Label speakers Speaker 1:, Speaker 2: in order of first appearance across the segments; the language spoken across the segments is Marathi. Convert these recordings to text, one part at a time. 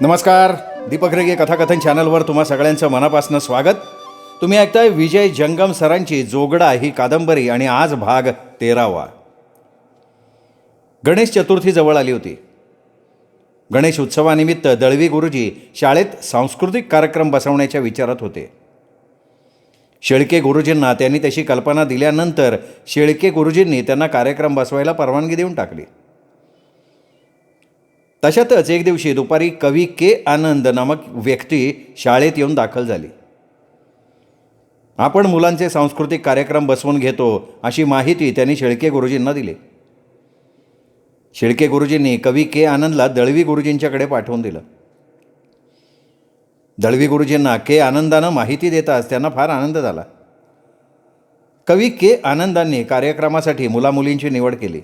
Speaker 1: नमस्कार. दीपक रेगे कथाकथन चॅनलवर तुम्हा सगळ्यांचं मनापासून स्वागत. तुम्ही ऐकताय विजय जंगम सरांची जोगडा ही कादंबरी आणि आज भाग 13वा. गणेश चतुर्थी जवळ आली होती. गणेश उत्सवानिमित्त दळवी गुरुजी शाळेत सांस्कृतिक कार्यक्रम बसवण्याच्या विचारात होते. शेळके गुरुजींना त्यांनी तशी कल्पना दिल्यानंतर शेळके गुरुजींनी त्यांना कार्यक्रम बसवायला परवानगी देऊन टाकली. तशातच एक दिवशी दुपारी कवी के आनंद नामक व्यक्ती शाळेत येऊन दाखल झाली. आपण मुलांचे सांस्कृतिक कार्यक्रम बसवून घेतो अशी माहिती त्यांनी शेळके गुरुजींना दिली. शेळके गुरुजींनी कवी के आनंदला दळवी गुरुजींच्याकडे पाठवून दिलं. दळवी गुरुजींना के आनंदानं माहिती देताच त्यांना फार आनंद झाला. कवी के आनंदांनी कार्यक्रमासाठी मुलामुलींची निवड केली.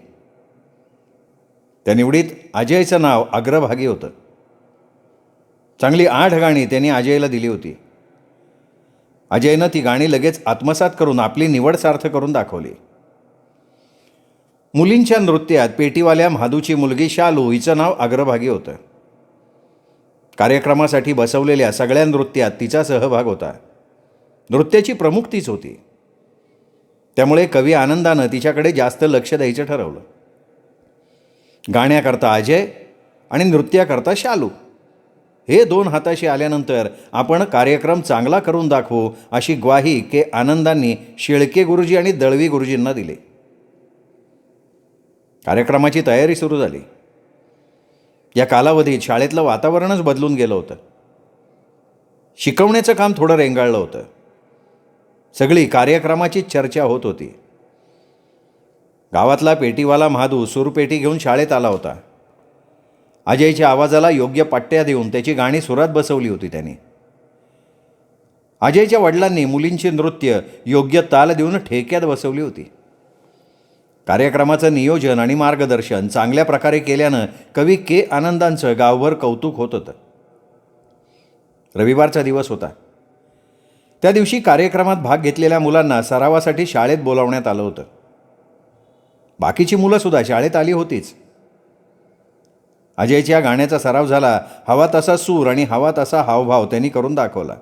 Speaker 1: त्या निवडीत अजयचं नाव अग्रभागी होतं. चांगली 8 गाणी त्यांनी अजयला दिली होती. अजयनं ती गाणी लगेच आत्मसात करून आपली निवड सार्थ करून दाखवली. मुलींच्या नृत्यात पेटीवाल्या म्हादूची मुलगी शालू हिचं नाव अग्रभागी होतं. कार्यक्रमासाठी बसवलेल्या सगळ्या नृत्यात तिचा सहभाग होता. नृत्याची प्रमुख तीच होती. त्यामुळे कवी आनंदानं तिच्याकडे जास्त लक्ष द्यायचं ठरवलं. गाण्याकरता अजय आणि नृत्याकरता शालू हे 2 हाताशी आल्यानंतर आपण कार्यक्रम चांगला करून दाखवू अशी ग्वाही के आनंदांनी शेळके गुरुजी आणि दळवी गुरुजींना दिली. कार्यक्रमाची तयारी सुरू झाली. या कालावधीत शाळेतलं वातावरणच बदलून गेलं होतं. शिकवण्याचं काम थोडं रेंगाळलं होतं. सगळी कार्यक्रमाची चर्चा होत होती. गावातला पेटीवाला म्हादू सूरपेटी घेऊन शाळेत आला होता. अजयच्या आवाजाला योग्य पट्ट्या देऊन त्याची गाणी सुरात बसवली होती त्याने. अजयच्या वडिलांनी मुलींची नृत्य योग्य ताल देऊन ठेक्यात बसवली होती. कार्यक्रमाचं नियोजन आणि मार्गदर्शन चांगल्या प्रकारे केल्यानं कवी के आनंदांचं गावभर कौतुक होत होतं. रविवारचा दिवस होता. त्या दिवशी कार्यक्रमात भाग घेतलेल्या मुलांना सरावासाठी शाळेत बोलावण्यात आलं होतं. बाकीची मुलंसुद्धा शाळेत आली होतीच. अजयच्या गाण्याचा सराव झाला. हवा तसा सूर आणि हवा तसा हावभाव त्यांनी करून दाखवला.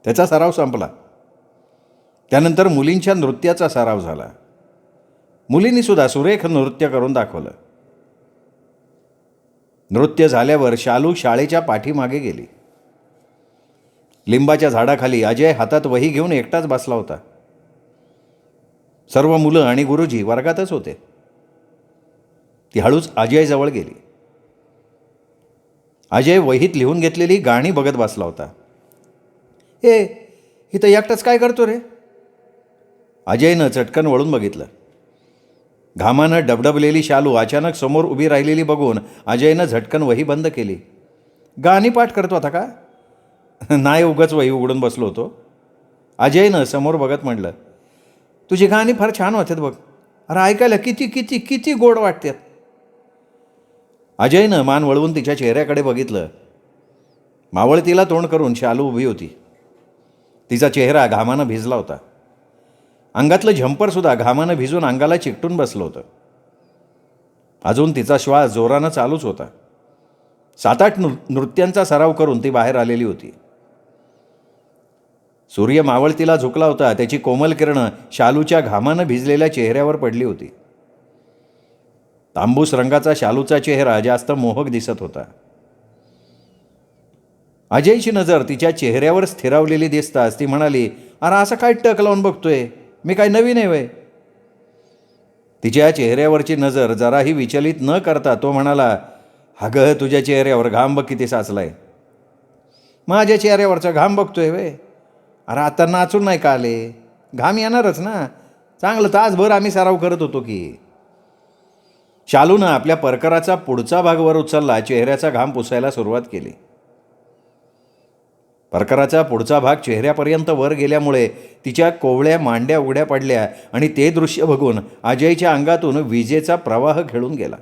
Speaker 1: त्याचा सराव संपला. त्यानंतर मुलींच्या नृत्याचा सराव झाला. मुलींनीसुद्धा सुरेख नृत्य करून दाखवलं. नृत्य झाल्यावर शालू शाळेच्या पाठीमागे गेली. लिंबाच्या झाडाखाली अजय हातात वही घेऊन एकटाच बसला होता. सर्व मुलं आणि गुरुजी वर्गातच होते. ती हळूच अजयजवळ गेली. अजय वहीत लिहून घेतलेली गाणी बघत बसला होता. इथं एकटाच काय करतो रे? अजयनं चटकन वळून बघितलं. घामानं डबडबलेली शालू अचानक समोर उभी राहिलेली बघून अजयनं झटकन वही बंद केली. गाणी पाठ करतो आता का? नाही, उगाच वही उघडून बसलो होतो. अजयनं समोर बघत म्हटलं, तुझी गाणी फार छान वाटतात बघ. अरे ऐकायला किती किती किती गोड वाटतात. अजयनं मान वळवून तिच्या चेहऱ्याकडे बघितलं. मावळतीला तोंड करून शालू उभी होती. तिचा चेहरा घामानं भिजला होता. अंगातलं झंपरसुद्धा घामानं भिजून अंगाला चिकटून बसलं होतं. अजून तिचा श्वास जोरानं चालूच होता. 7-8 नृत्यांचा सराव करून ती बाहेर आलेली होती. सूर्य मावळतीला झुकला होता. त्याची कोमल किरणं शालूच्या घामानं भिजलेल्या चेहऱ्यावर पडली होती. तांबूस रंगाचा शालूचा चेहरा जास्त मोहक दिसत होता. अजयची नजर तिच्या चेहऱ्यावर स्थिरावलेली दिसताच ती म्हणाली, अरे असं काय टक लावून बघतोय? मी काय नवीन आहे वय? तिच्या चेहऱ्यावरची नजर जराही विचलित न करता तो म्हणाला, अगं तुझ्या चेहऱ्यावर घाम बघ किती साचलाय. माझ्या चेहऱ्यावरचा घाम बघतोय वय? अरे आता नाचून नाही का आले? घाम येणारच ना. चांगलं तासभर आम्ही सराव करत होतो की. शालूनं आपल्या परकराचा पुढचा भाग वर उचलला. चेहऱ्याचा घाम पुसायला सुरुवात केली. परकराचा पुढचा भाग चेहऱ्यापर्यंत वर गेल्यामुळे तिच्या कोवळ्या मांड्या उघड्या पडल्या आणि ते दृश्य बघून अजयच्या अंगातून विजेचा प्रवाह खेळून गेला.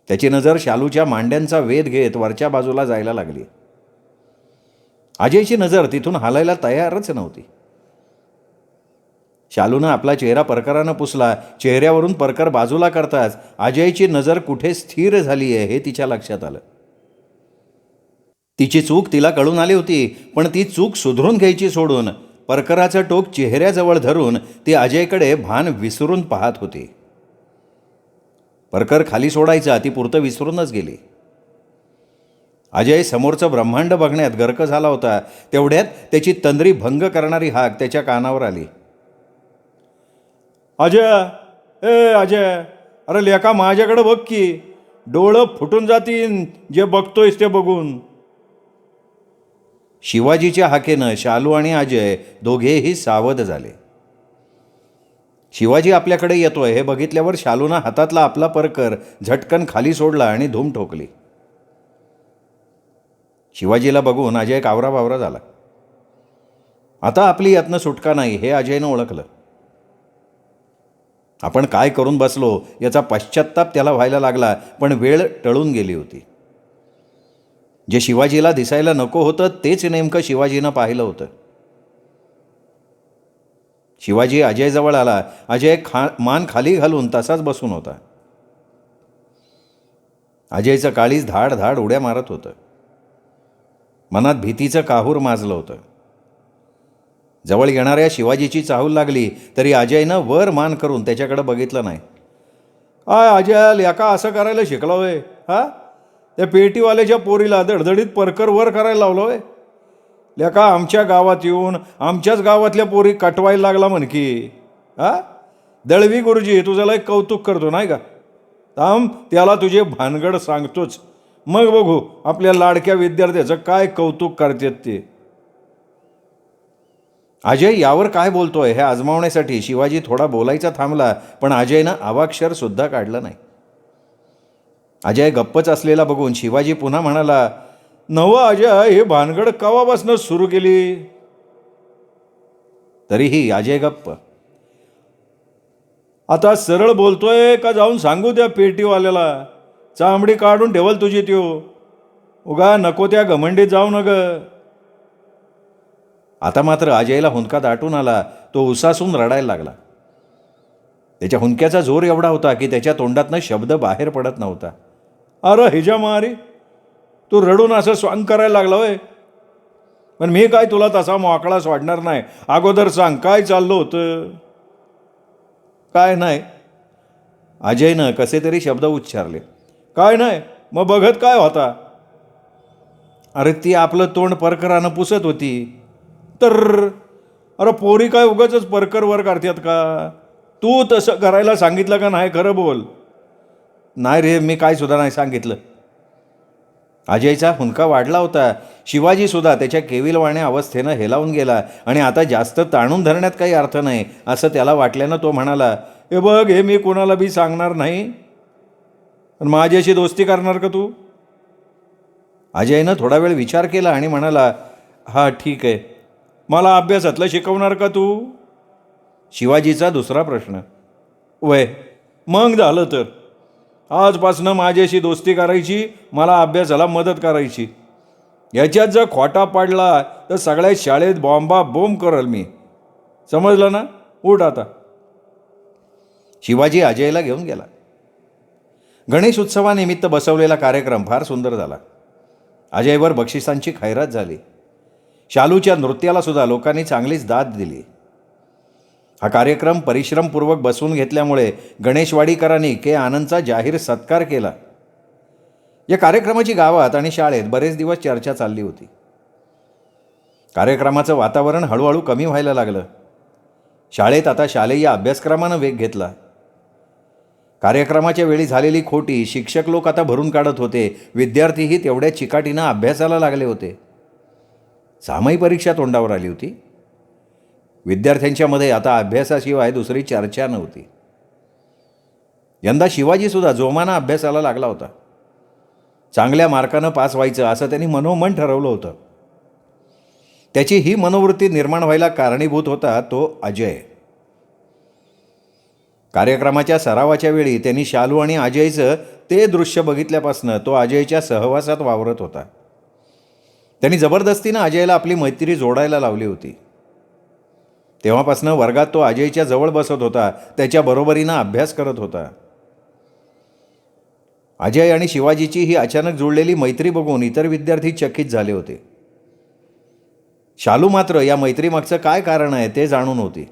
Speaker 1: त्याची नजर शालूच्या मांड्यांचा वेध घेत वरच्या बाजूला जायला लागली. अजयची नजर तिथून हालायला तयारच नव्हती. शालूनं आपला चेहरा परकरानं पुसला. चेहऱ्यावरून परकर बाजूला करताच अजयची नजर कुठे स्थिर झाली आहे हे तिच्या लक्षात आलं. तिची चूक तिला कळून आली होती, पण ती चूक सुधरून घ्यायची सोडून परकराचं टोक चेहऱ्याजवळ धरून ती अजयकडे भान विसरून पाहत होती. परकर खाली सोडायचा ती पुरतं विसरूनच गेली. अजय समोरचं ब्रह्मांड बघण्यात गर्क झाला होता. तेवढ्यात त्याची तंद्री भंग करणारी हाक त्याच्या कानावर आली. अजय, ए अजय, अरे लेका माझ्याकडे बघ की, डोळं फुटून जातीन जे बघतोयस ते बघून. शिवाजीच्या हाकेनं शालू आणि अजय दोघेही सावध झाले. शिवाजी आपल्याकडे येतोय हे बघितल्यावर शालूनं हातातला आपला परकर झटकन खाली सोडला आणि धूम ठोकली. शिवाजीला बघून अजय कावराबावरा झाला. आता आपली यातनं सुटका नाही हे अजयनं ओळखलं. आपण काय करून बसलो याचा पश्चात्ताप त्याला व्हायला लागला, पण वेळ टळून गेली होती. जे शिवाजीला दिसायला नको होतं तेच नेमकं शिवाजीनं पाहिलं होतं. शिवाजी अजयजवळ आला. अजय मान खाली घालून तसाच बसून होता. अजयचं काळीज धाड धाड उड्या मारत होतं. मनात भीतीचं काहूर माजलं होतं. जवळ येणाऱ्या शिवाजीची चाहूल लागली तरी अजयनं वर मान करून त्याच्याकडे बघितलं नाही. अजय लेका असं करायला शिकला होय? हा, त्या पेटीवाल्याच्या पोरीला धडधडीत परकर वर करायला लावलं होय? लेका आमच्या गावात येऊन आमच्याच गावातल्या पोरी कटवायला लागला म्हण की. हा, दळवी गुरुजी तुझं लय कौतुक करतो नाही का? थांब त्याला तुझे भानगड सांगतोच, मग बघू आपल्या लाडक्या विद्यार्थ्याचं काय कौतुक करतात ते. अजय यावर काय बोलतोय हे आजमावण्यासाठी शिवाजी थोडा बोलायचा थांबला, पण अजयनं अवाक्षर सुद्धा काढलं नाही. अजय गप्पच असलेला बघून शिवाजी पुन्हा म्हणाला, नवं अजय हे भानगड कवापासनं सुरू केली? तरीही अजय गप्प. आता सरळ बोलतोय का जाऊन सांगू त्या पेटीवाल्याला? चांबडी काढून ठेवल तुझी त्यो. उगा नको त्या घमंडीत जाऊ न ग. आता मात्र अजयला हुंदका दाटून आला. तो उसासून रडायला लागला. त्याच्या हुंदक्याचा जोर एवढा होता की त्याच्या तोंडातनं शब्द बाहेर पडत नव्हता. अरे हिजा मारी, तू रडून असं स्वांग करायला लागला होय? पण मी काय तुला तसा मोकळा सोडणार नाही. अगोदर सांग काय चाललं होतं? काय नाही. अजयनं कसे तरी शब्द उच्चारले. काय नाही मग बघत काय होता? अरे ती आपलं तोंड परकरानं पुसत होती. तर अरे पोरी काय उगाच परकर वर करतात का? तू तसं करायला सांगितलं का नाही? खरं बोल. नाही रे, मी काय सुद्धा नाही सांगितलं. अजयचा हुंदका वाढला होता. शिवाजीसुद्धा त्याच्या केविलवाण्या अवस्थेनं हेलावून गेला आणि आता जास्त ताणून धरण्यात काही अर्थ नाही असं त्याला वाटल्यानं तो म्हणाला, हे बघ हे मी कोणाला बी सांगणार नाही. पण माझ्याशी दोस्ती करणार का तू? अजयनं थोडा वेळ विचार केला आणि म्हणाला, हा ठीक आहे. मला अभ्यासातलं शिकवणार का तू? शिवाजीचा दुसरा प्रश्न. वय मग झालं तर आजपासनं माझ्याशी दोस्ती करायची, मला अभ्यासाला मदत करायची. याच्यात जर खोटा पडला तर सगळ्या शाळेत बोंब करल मी. समजलं ना? उठ आता. शिवाजी अजयला घेऊन गेला. गणेश उत्सवानिमित्त बसवलेला कार्यक्रम फार सुंदर झाला. अजयवर बक्षिसांची खैरात झाली. शालूच्या नृत्याला सुद्धा लोकांनी चांगलीच दाद दिली. हा कार्यक्रम परिश्रमपूर्वक बसवून घेतल्यामुळे गणेशवाडीकरांनी के आनंदचा जाहीर सत्कार केला. या कार्यक्रमाची गावात आणि शाळेत बरेच दिवस चर्चा चालली होती. कार्यक्रमाचं वातावरण हळूहळू कमी व्हायला लागलं. शाळेत आता शालेय अभ्यासक्रमानं वेग घेतला. कार्यक्रमाच्या वेळी झालेली खोटी शिक्षक लोक आता भरून काढत होते. विद्यार्थीही तेवढ्या चिकाटीनं अभ्यासाला लागले होते. सामायिक परीक्षा तोंडावर आली होती. विद्यार्थ्यांच्यामध्ये आता अभ्यासाशिवाय दुसरी चर्चा नव्हती. यंदा शिवाजीसुद्धा जोमानं अभ्यासाला लागला होता. चांगल्या मार्कानं पास व्हायचं असं त्यांनी मनोमन ठरवलं होतं. त्याची ही मनोवृत्ती निर्माण व्हायला कारणीभूत होता तो अजय. कार्यक्रमाच्या सरावाच्या वेळी त्यांनी शालू आणि अजयचं ते दृश्य बघितल्यापासून तो अजयच्या सहवासात वावरत होता. त्यांनी जबरदस्तीनं अजयला आपली मैत्री जोडायला लावली होती. तेव्हापासून वर्गात तो अजयच्या जवळ बसत होता, त्याच्या बरोबरीनं अभ्यास करत होता. अजय आणि शिवाजीची ही अचानक जुळलेली मैत्री बघून इतर विद्यार्थी चकित झाले होते. शालू मात्र या मैत्रीमागचं काय कारण आहे ते जाणून होती.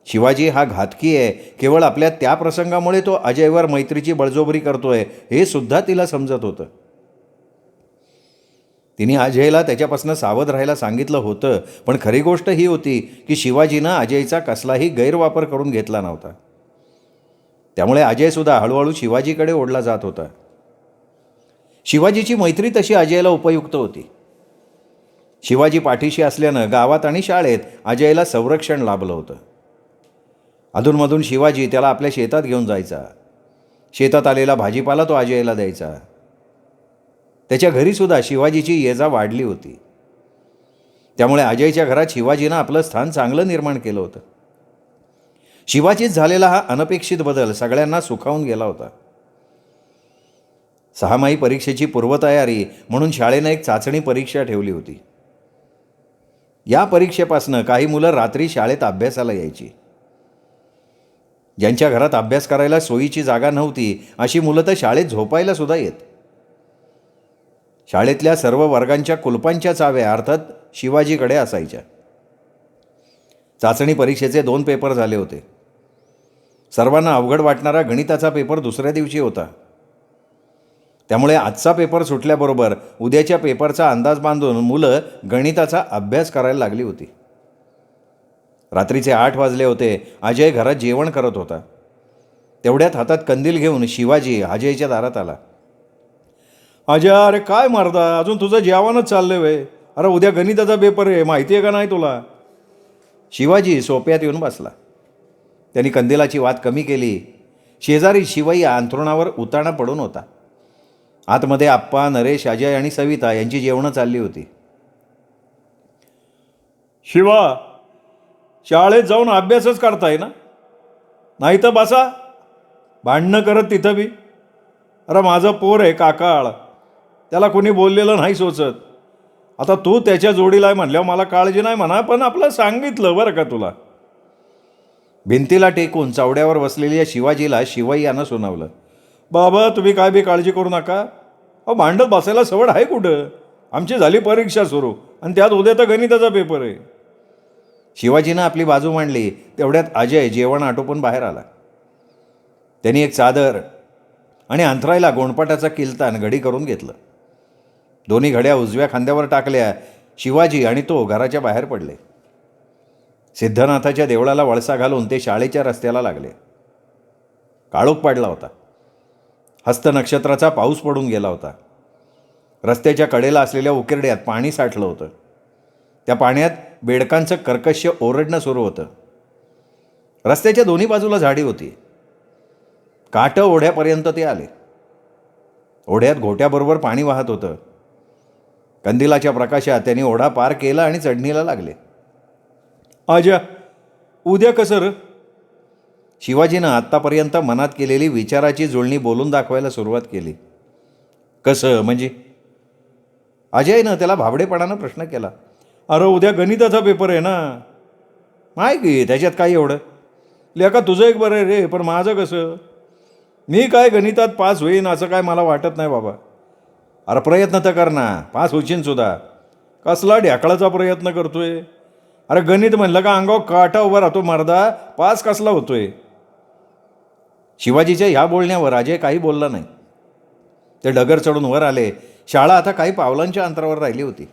Speaker 1: शिवाजी हा घातकी आहे, केवळ आपल्या त्या प्रसंगामुळे तो अजयवर मैत्रीची बळजबरी करतोय हे सुद्धा तिला समजत होतं. तिने अजयला त्याच्यापासून सावध राहायला सांगितलं होतं, पण खरी गोष्ट ही होती की शिवाजीनं अजयचा कसलाही गैरवापर करून घेतला नव्हता. त्यामुळे अजयसुद्धा हळूहळू शिवाजीकडे ओढला जात होता. शिवाजीची मैत्री तशी अजयला उपयुक्त होती. शिवाजी पाठीशी असल्यानं गावात आणि शाळेत अजयला संरक्षण लाभलं होतं. अधूनमधून शिवाजी त्याला आपल्या शेतात घेऊन जायचा. शेतात आलेला भाजीपाला तो अजयला द्यायचा. त्याच्या घरीसुद्धा शिवाजीची ये-जा वाढली होती. त्यामुळे अजयच्या घरात शिवाजीनं आपलं स्थान चांगलं निर्माण केलं होतं. शिवाजीत झालेला हा अनपेक्षित बदल सगळ्यांना सुखावून गेला होता. 6माही परीक्षेची पूर्वतयारी म्हणून शाळेनं एक चाचणी परीक्षा ठेवली होती. या परीक्षेपासनं काही मुलं रात्री शाळेत अभ्यासाला यायची. ज्यांच्या घरात अभ्यास करायला सोयीची जागा नव्हती अशी मुलं तर शाळेत झोपायला सुद्धा येत. शाळेतल्या सर्व वर्गांच्या कुलपांच्या चाव्या अर्थात शिवाजीकडे असायच्या. चाचणी परीक्षेचे 2 पेपर झाले होते. सर्वांना अवघड वाटणारा गणिताचा पेपर दुसऱ्या दिवशी होता. त्यामुळे आजचा पेपर सुटल्याबरोबर उद्याच्या पेपरचा अंदाज बांधून मुलं गणिताचा अभ्यास करायला लागली होती. रात्रीचे 8 वाजले होते. अजय घरात जेवण करत होता. तेवढ्यात हातात कंदील घेऊन शिवाजी अजयच्या दारात आला. अजय, अरे काय मारदा, अजून तुझं जेवणच चाललंय वे? अरे उद्या गणिताचा पेपर आहे, माहिती आहे का नाही तुला? शिवाजी सोप्यात येऊन बसला. त्यांनी कंदिलाची वात कमी केली. शेजारी शिवय्या अंथरुणावर उताणा पडून होता. आतमध्ये आप्पा, नरेश, अजय आणि सविता यांची जेवणं चालली होती. शिवा, शाळेत जाऊन अभ्यासच करताय ना? नाही तर बसा भांडणं करत तिथं बी. अरे माझं पोर आहे काकाळ, त्याला कोणी बोललेलं नाही सोचत. आता तू त्याच्या जोडीला आहे म्हणल्यावर मला काळजी नाही म्हणा, पण आपलं सांगितलं बरं का तुला. भिंतीला टेकून चवड्यावर बसलेल्या शिवाजीला शिवय्यानं सुनावलं. बाबा तुम्ही काय बी काळजी करू नका. भांडत बसायला सवड आहे कुठं? आमची झाली परीक्षा सुरू आणि त्यात उद्या तर गणिताचा पेपर आहे. शिवाजीनं आपली बाजू मांडली. तेवढ्यात अजय जेवण आटोपून बाहेर आला. त्यांनी एक चादर आणि अंथरायला गोणपाटाचा किलतान घडी करून घेतलं. दोन्ही घड्या उजव्या खांद्यावर टाकल्या. शिवाजी आणि तो घराच्या बाहेर पडले. सिद्धनाथाच्या देवळाला वळसा घालून ते शाळेच्या रस्त्याला लागले. काळोख पडला होता. हस्तनक्षत्राचा पाऊस पडून गेला होता. रस्त्याच्या कडेला असलेल्या उकिरड्यात पाणी साठलं होतं. त्या पाण्यात बेडकांचं कर्कश ओरडणं सुरू होतं. रस्त्याच्या दोन्ही बाजूला झाडी होती. काटं ओढ्यापर्यंत ते आले. ओढ्यात घोट्याबरोबर पाणी वाहत होतं. कंदिलाच्या प्रकाशात त्यांनी ओढा पार केला आणि चढणीला लागले. आजा, उद्या कसं र? शिवाजीनं आत्तापर्यंत मनात केलेली विचाराची जुळणी बोलून दाखवायला सुरुवात केली. कसं म्हणजे? अजयनं त्याला भाबडेपणानं प्रश्न केला. अरे उद्या गणिताचा पेपर आहे ना? माय की त्याच्यात काय एवढं? लेका तुझं एक बरं आहे रे, पण माझं कसं? मी काय गणितात पास होईन असं काय मला वाटत नाही बाबा. अरे प्रयत्न तर कर ना, पास होशील सुद्धा. कसला ढ्याकळाचा प्रयत्न करतोय? अरे गणित म्हणलं का अंगावर काटा उभा राहतो मर्दा, पास कसला होतोय? शिवाजीच्या ह्या बोलण्यावर अजय काही बोलला नाही. ते डगर चढून वर आले. शाळा आता काही पावलांच्या अंतरावर राहिली होती.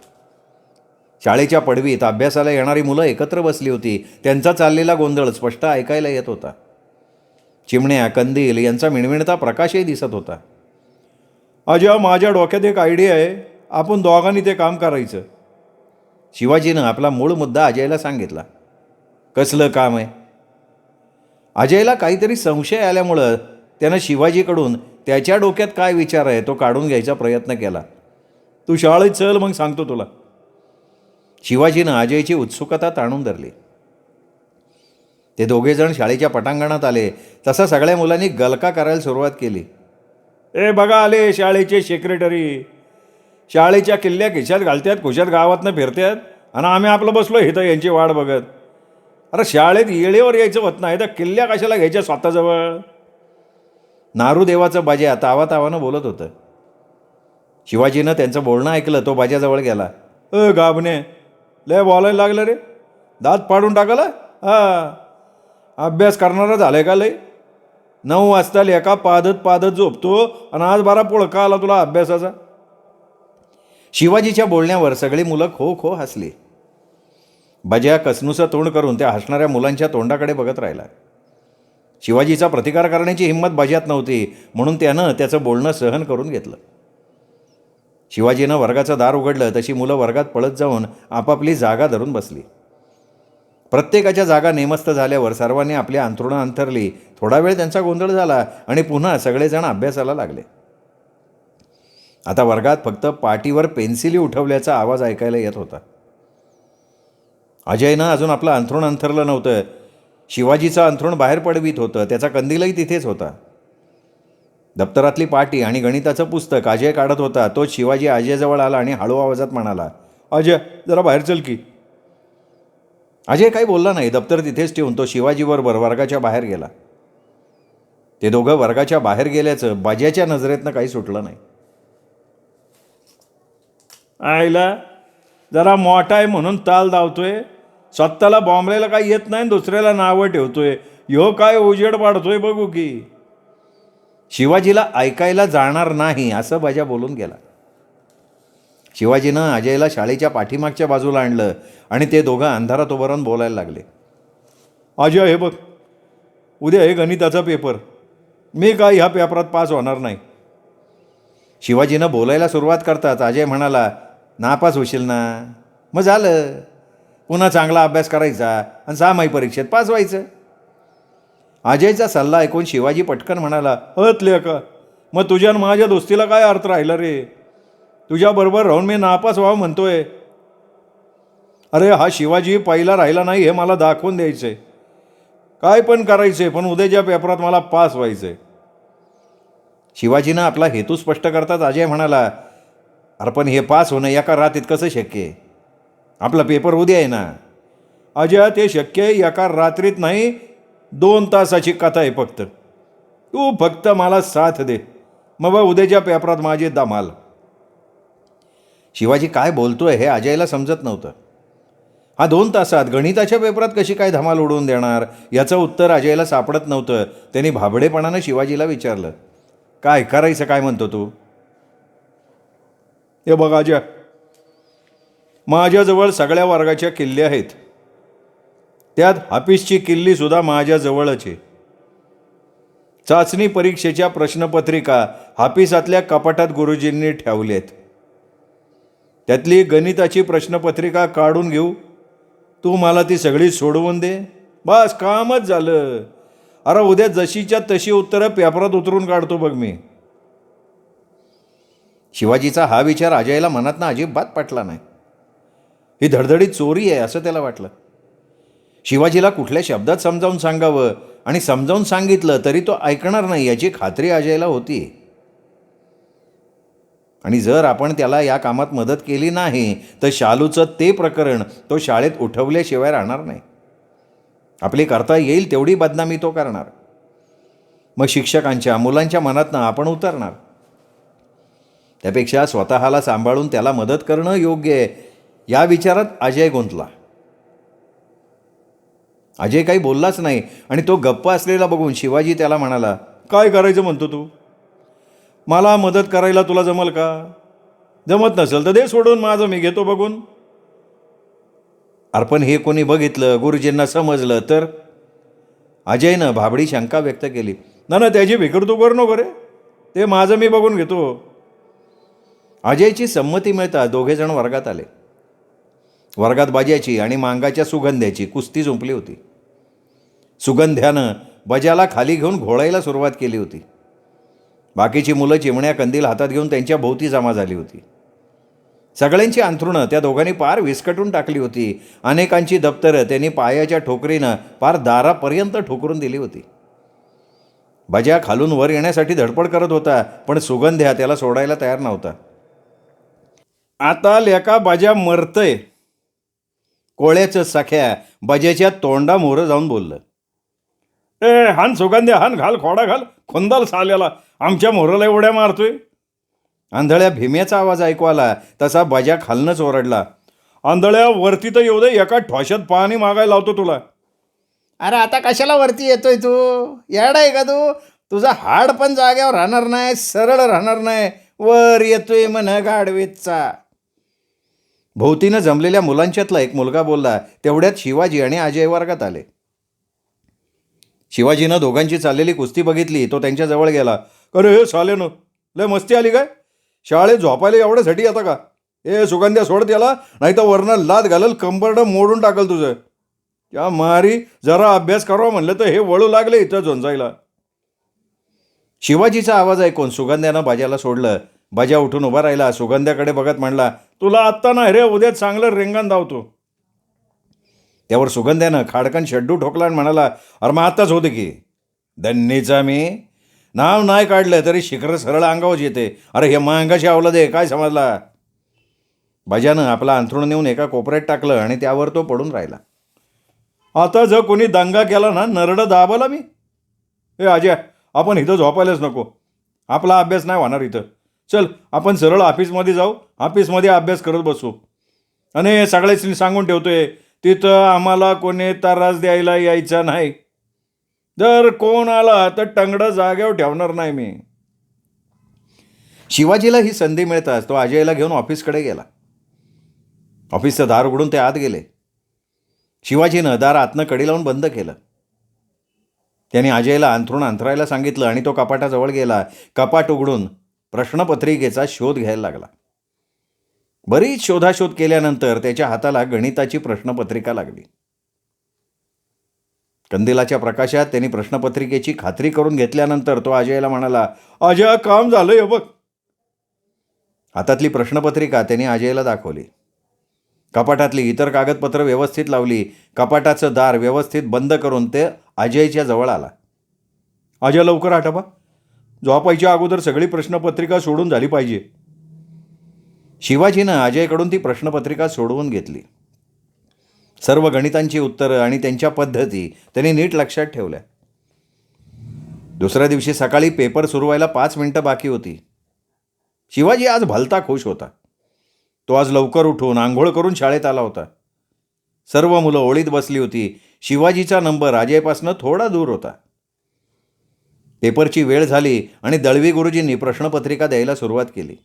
Speaker 1: शाळेच्या पडवीत अभ्यासाला येणारी मुलं एकत्र बसली होती. त्यांचा चाललेला गोंधळ स्पष्ट ऐकायला येत होता. चिमण्या, कंदील यांचा मिणमिणता प्रकाशही दिसत होता. अजय, माझ्या डोक्यात एक आयडिया आहे, आपण दोघांनी ते काम करायचं. शिवाजीनं आपला मूळ मुद्दा अजयला सांगितला. कसलं काम आहे? अजयला काहीतरी संशय आल्यामुळं त्यानं शिवाजीकडून त्याच्या डोक्यात काय विचार आहे तो काढून घ्यायचा प्रयत्न केला. तू शाळेत चल, मग सांगतो तुला. शिवाजीनं अजयची उत्सुकता ताणून धरली. ते दोघेजण शाळेच्या पटांगणात आले. तसा सगळ्या मुलांनी गलका करायला सुरुवात केली. ए बघा आले शाळेचे सेक्रेटरी. शाळेच्या किल्ल्या खिशात घालतात, खुशात गावातनं फिरतात आणि आम्ही आपलं बसलो इथं यांची वाट बघत. अरे शाळेत येळेवर यायचं होत नाही तर किल्ल्या कशाला घ्यायच्या स्वतःजवळ. नारूदेवाचं बाज्या तावातावानं बोलत होतं. शिवाजीनं त्यांचं बोलणं ऐकलं. तो बाज्याजवळ गेला. गाबने, लय बोलायला लागलं रे, दात पाडून टाकाला. अभ्यास करणारा झालाय का लय? 9 वाजता लेका पादत पादत झोपतो आणि आज बारा पोळका आला तुला अभ्यासाचा. शिवाजीच्या बोलण्यावर सगळी मुलं खो खो हसली. बज्या कसनुसं तोंड करून त्या हसणाऱ्या मुलांच्या तोंडाकडे बघत राहिला. शिवाजीचा प्रतिकार करण्याची हिंमत बज्यात नव्हती, म्हणून त्यानं त्याचं बोलणं सहन करून घेतलं. शिवाजीनं वर्गाचं दार उघडलं तशी मुलं वर्गात पळत जाऊन आपापली जागा धरून बसली. प्रत्येकाच्या जागा नेमस्त झाल्यावर सर्वांनी आपली अंथरुणं अंथरली. थोडा वेळ त्यांचा गोंधळ झाला आणि पुन्हा सगळेजण अभ्यासाला लागले. आता वर्गात फक्त पाटीवर पेन्सिली उठवल्याचा आवाज ऐकायला येत होता. अजयनं अजून आपलं अंथरुण अंथरलं नव्हतं. शिवाजीचं अंथरुण बाहेर पडवीत होतं. त्याचा कंदीलही तिथेच होता. दप्तरातली पाटी आणि गणिताचं पुस्तक अजय काढत होता. तो शिवाजी अजयजवळ आला आणि हळू आवाजात म्हणाला, अजय जरा बाहेर चल की. अजय काही बोलला नाही. दप्तर तिथेच ठेवून तो शिवाजीबरोबर वर्गाच्या बाहेर गेला. ते दोघं वर्गाच्या बाहेर गेल्याचं बाज्याच्या नजरेतनं काही सुटलं नाही. आईला जरा मोठा आहे म्हणून ताल धावतोय, स्वतःला बॉम्बलेला काही येत नाही, दुसऱ्याला नावं ठेवतोय. ह्यो काय उजेड पाडतोय बघू की. शिवाजीला ऐकायला जाणार नाही असं बाजा बोलून गेला. शिवाजीनं अजयला शाळेच्या पाठीमागच्या बाजूला आणलं आणि ते दोघं अंधारात उभं राहून बोलायला लागले. अजय हे बघ, उद्या हे गणिताचा पेपर, मी काय ह्या पेपरात पास होणार नाही. शिवाजीनं बोलायला सुरुवात करताच अजय म्हणाला, नापास होशील ना, मग झालं, पुन्हा चांगला अभ्यास करायचा आणि 6 परीक्षेत पास व्हायचं. अजयचा सल्ला ऐकून शिवाजी पटकन म्हणाला, लेका, मग तुझ्या माझ्या दोस्तीला काय अर्थ राहिला रे? तुझ्याबरोबर राहून मी नापास व्हावं म्हणतोय. अरे हा शिवाजी पहिला राहिला नाही हे मला दाखवून द्यायचं आहे. काय पण करायचं आहे, पण उद्याच्या पेपरात मला पास व्हायचं आहे. शिवाजीनं आपला हेतू स्पष्ट करताच अजय म्हणाला, अरे पण हे पास होणं एका रात्रीत कसं शक्य आहे? आपला पेपर उद्या आहे ना. अजय ते शक्य आहे एका रात्रीत नाही, 2 तासाची कथा आहे फक्त. तू फक्त मला साथ दे, मग उद्याच्या पेपरात माझी धमाल. शिवाजी काय बोलतोय हे अजयला समजत नव्हतं. हा 2 तासात गणिताच्या पेपरात कशी काय धमाल उडवून देणार याचं उत्तर अजयला सापडत नव्हतं. त्यांनी भाबडेपणानं शिवाजीला विचारलं, काय करायचं, काय म्हणतो तू? हे बघ अजय, माझ्याजवळ सगळ्या वर्गाच्या किल्ल्या आहेत, त्यात हाफिसची किल्लीसुद्धा माझ्याजवळच आहे. चाचणी परीक्षेच्या प्रश्नपत्रिका हाफिसातल्या कपाटात गुरुजींनी ठेवल्यात. त्यातली गणिताची प्रश्नपत्रिका काढून घेऊ, तू मला ती सगळी सोडवून दे, बस कामच झालं. अरे उद्या जशीच्या तशी उत्तरं पेपरात उतरून काढतो बघ मी. शिवाजीचा हा विचार अजयला मनातनं अजिबात पटला नाही. ही धडधडीत चोरी आहे असं त्याला वाटलं. शिवाजीला कुठल्या शब्दात समजावून सांगावं आणि समजावून सांगितलं तरी तो ऐकणार नाही याची खात्री अजयला होती. आणि जर आपण त्याला या कामात मदत केली नाही तर शालूचं ते प्रकरण तो शाळेत उठवल्याशिवाय राहणार नाही. आपली करता येईल तेवढी बदनामी तो करणार. मग शिक्षकांच्या मुलांच्या मनातनं आपण उतरणार. त्यापेक्षा स्वतःला सांभाळून त्याला मदत करणं योग्य आहे या विचारात अजय गुंतला. अजय काही बोललाच नाही आणि तो गप्प असलेला बघून शिवाजी त्याला म्हणाला, काय करायचं म्हणतो तू? मला मदत करायला तुला जमल का? जमत नसेल तर दे सोडून, माझं मी घेतो बघून. अर्पण हे कोणी बघितलं, गुरुजींना समजलं तर? अजयनं भाबडी शंका व्यक्त केली. ना त्याची फिकर तू करू नको रे, ते माझं मी बघून घेतो. अजयची संमती मिळता दोघेजण वर्गात आले. वर्गात बाज्याची आणि मांगाच्या सुगंध्याची कुस्ती जुंपली होती. सुगंध्यानं बजाला खाली घेऊन घोळायला सुरुवात केली होती. बाकीची मुलं चिमण्या कंदील हातात घेऊन त्यांच्या भोवती जमा झाली होती. सगळ्यांची अंथरुणं त्या दोघांनी पार विस्कटून टाकली होती. अनेकांची दप्तरं त्यांनी पायाच्या ठोकरीनं पार दारापर्यंत ठोकरून दिली होती. बजा खालून वर येण्यासाठी धडपड करत होता, पण सुगंध्या त्याला सोडायला तयार नव्हता. आता लेका बजा मरतय, कोळ्याचं सख्या बजाच्या तोंडामोरं जाऊन बोललं, ए हान सुगंध्या, हान घाल खोडा घाल, खुंदाल साल्याला, आमच्या मोराला एवढ्या मारतोय. आंधळ्या भीम्याचा आवाज ऐकू आला तसा बजा खालनंच ओरडला, आंधळ्या वरती तर येऊ दे, एका ठोशात पाणी मागायला लावतो तुला.
Speaker 2: अरे आता कशाला वरती येतोय तू? येडा आहे का तू? तुझं हाड पण जाग्यावर राहणार नाही, सरळ राहणार नाही. वर येतोय म्हण गाडवेचा.
Speaker 1: भोवतीनं जमलेल्या मुलांच्यातला एक मुलगा बोलला. तेवढ्यात शिवाजी आणि अजय वर्गात आले. शिवाजीनं दोघांची चाललेली कुस्ती बघितली. तो त्यांच्याजवळ गेला. अरे हे सालेनो, लय मस्ती आली काय? शाळेत झोपायला एवढ्यासाठी येतं का? ए सुगंध्या, सोड त्याला, नाही तर वरनं लाद घालल, कंबरडं मोडून टाकल तुझं. त्या मारी जरा अभ्यास करावा म्हणलं तर हे वळू लागले इथं झोंजायला. शिवाजीचा आवाज ऐकून सुगंध्यानं बाजाला सोडलं. बाजा उठून उभा राहिला. सुगंध्याकडे बघत म्हणला, तुला आत्ता नाही रे, उद्या चांगलं रेंगाण धावतो. त्यावर सुगंध्यानं खाडकन शड्डू ठोकला आणि म्हणाला, अरे मग आत्ताच होते की. दन्नीचा मी नाव नाही काढलं तरी शिखर सरळ अंगावर येते. अरे हे मांगाशी आवलं दे, काय समजला? बाजानं आपला अंथरूण नेऊन एका कोपऱ्यात टाकलं आणि त्यावर तो पडून राहिला. आता जर कोणी दंगा केला ना, नरडं दाबाला मी. ए अजय, आपण इथं झोपायलाच नको. आपला अभ्यास नाही होणार इथं. चल आपण सरळ ऑफिसमध्ये जाऊ, ऑफिसमध्ये अभ्यास करत बसू. आणि सगळ्याच सांगून ठेवतोय, तिथं आम्हाला कोणी त्रास द्यायला यायचा नाही. जर कोण आला तर टंगडं जागेवर ठेवणार नाही मी. शिवाजीला ही संधी मिळताच तो अजयला घेऊन ऑफिसकडे गेला. ऑफिसचं दार उघडून ते आत गेले. शिवाजीनं दार आतनं कडी लावून बंद केलं. त्याने अजयला अंथरूण अंथरायला सांगितलं आणि तो कपाटाजवळ गेला. कपाट उघडून प्रश्नपत्रिकेचा शोध घ्यायला लागला. बरीच शोधाशोध केल्यानंतर त्याच्या हाताला गणिताची प्रश्नपत्रिका लागली. कंदिलाच्या प्रकाशात त्यांनी प्रश्नपत्रिकेची खात्री करून घेतल्यानंतर तो अजयला म्हणाला, अजय काम झालंय बघ. हातातली प्रश्नपत्रिका त्यांनी अजयला दाखवली. कपाटातली इतर कागदपत्र व्यवस्थित लावली. कपाटाचं दार व्यवस्थित बंद करून ते अजयच्या जवळ आला. अजय लवकर आठवा, झोपायच्या अगोदर सगळी प्रश्नपत्रिका सोडून झाली पाहिजे. शिवाजीनं अजयकडून ती प्रश्नपत्रिका सोडवून घेतली. सर्व गणितांची उत्तरं आणि त्यांच्या पद्धती त्यांनी नीट लक्षात ठेवल्या. दुसऱ्या दिवशी सकाळी पेपर सुरू व्हायला 5 मिनिटं बाकी होती. शिवाजी आज भलता खुश होता. तो आज लवकर उठून आंघोळ करून शाळेत आला होता. सर्व मुलं ओळीत बसली होती. शिवाजीचा नंबर अजयपासून थोडा दूर होता. पेपरची वेळ झाली आणि दळवी गुरुजींनी प्रश्नपत्रिका द्यायला सुरुवात केली.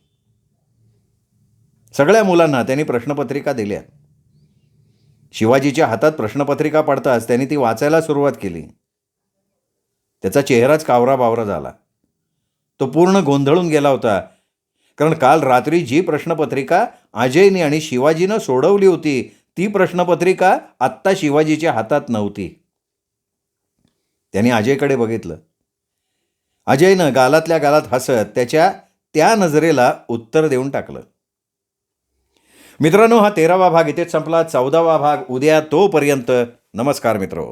Speaker 1: सगळ्या मुलांना त्यांनी प्रश्नपत्रिका दिल्या. शिवाजीच्या हातात प्रश्नपत्रिका पडताच त्यांनी ती वाचायला सुरुवात केली. त्याचा चेहराच कावरा बावरा झाला. तो पूर्ण गोंधळून गेला होता. कारण काल रात्री जी प्रश्नपत्रिका अजयने आणि शिवाजीनं सोडवली होती ती प्रश्नपत्रिका आत्ता शिवाजीच्या हातात नव्हती. त्यांनी अजयकडे बघितलं. अजयनं गालातल्या गालात हसत त्याच्या त्या नजरेला उत्तर देऊन टाकलं. मित्रांनो, हा 13वा भाग इथेच संपला. 14वा भाग उद्या. तोपर्यंत नमस्कार मित्रो.